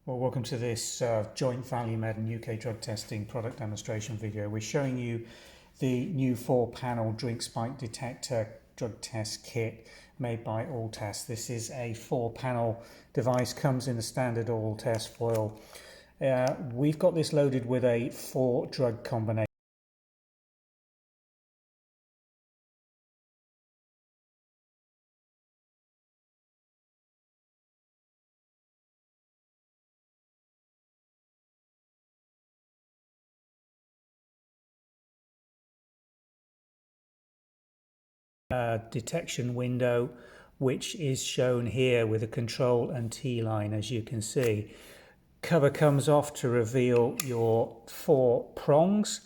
Well, welcome to this joint ValueMed and UK drug testing product demonstration video. We're showing you the new 4-panel drink spike detector drug test kit made by Alltest. This is a 4-panel device, comes in the standard Alltest foil. We've got this loaded with a 4-drug combination. Detection window, which is shown here with a control and T line, as you can see. Cover comes off to reveal your 4 prongs,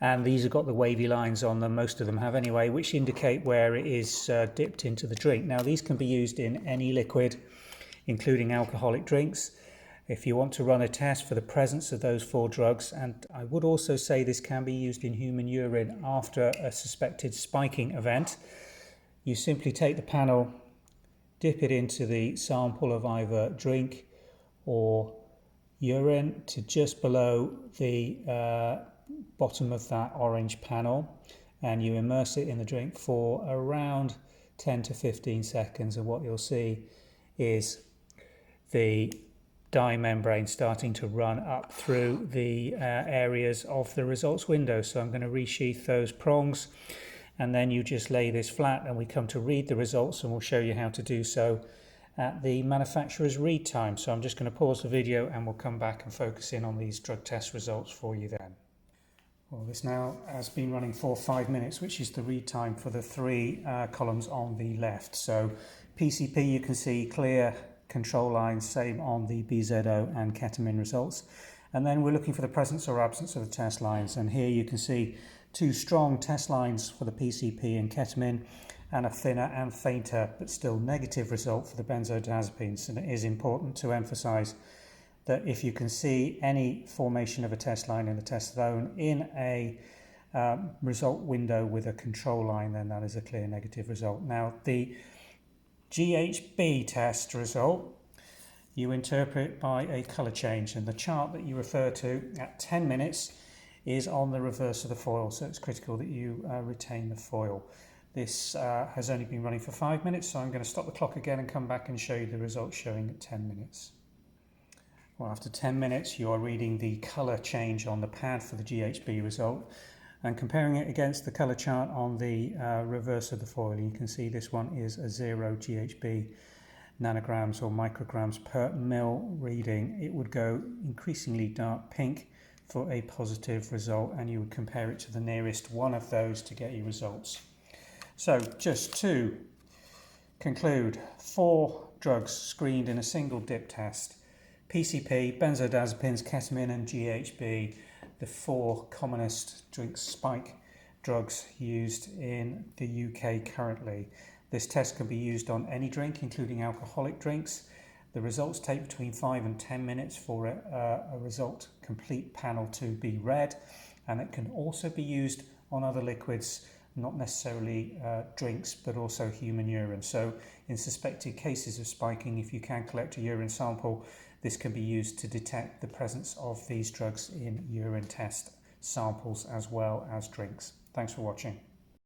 and these have got the wavy lines on them, most of them have anyway, which indicate where it is dipped into the drink. Now these can be used in any liquid, including alcoholic drinks, if you want to run a test for the presence of those 4 drugs. And I would also say this can be used in human urine after a suspected spiking event. You simply take the panel, dip it into the sample of either drink or urine to just below the bottom of that orange panel, and you immerse it in the drink for around 10 to 15 seconds, and what you'll see is the dye membrane starting to run up through the areas of the results window. So I'm going to resheath those prongs, and then you just lay this flat and we come to read the results, and we'll show you how to do so at the manufacturer's read time. So I'm just going to pause the video and we'll come back and focus in on these drug test results for you then. Well, this now has been running for 5 minutes, which is the read time for the 3 columns on the left. So PCP, you can see clear control lines, same on the BZO and ketamine results. And then we're looking for the presence or absence of the test lines. And here you can see 2 strong test lines for the PCP and ketamine, and a thinner and fainter but still negative result for the benzodiazepines. And it is important to emphasize that if you can see any formation of a test line in the test zone in a result window with a control line, then that is a clear negative result. Now the GHB test result you interpret by a colour change, and the chart that you refer to at 10 minutes is on the reverse of the foil, so it's critical that you retain the foil. This has only been running for 5 minutes, so I'm going to stop the clock again and come back and show you the results showing at 10 minutes. Well, after 10 minutes you are reading the colour change on the pad for the GHB result and comparing it against the colour chart on the reverse of the foil. You can see this one is a 0 GHB nanograms or micrograms per mil reading. It would go increasingly dark pink for a positive result, and you would compare it to the nearest one of those to get your results. So just to conclude, 4 drugs screened in a single dip test: PCP, benzodiazepines, ketamine and GHB, the 4 commonest drink spike drugs used in the UK currently. This test can be used on any drink, including alcoholic drinks. The results take between 5 and 10 minutes for a result complete panel to be read, and it can also be used on other liquids, not necessarily drinks, but also human urine. So in suspected cases of spiking, if you can collect a urine sample, this can be used to detect the presence of these drugs in urine test samples as well as drinks. Thanks for watching.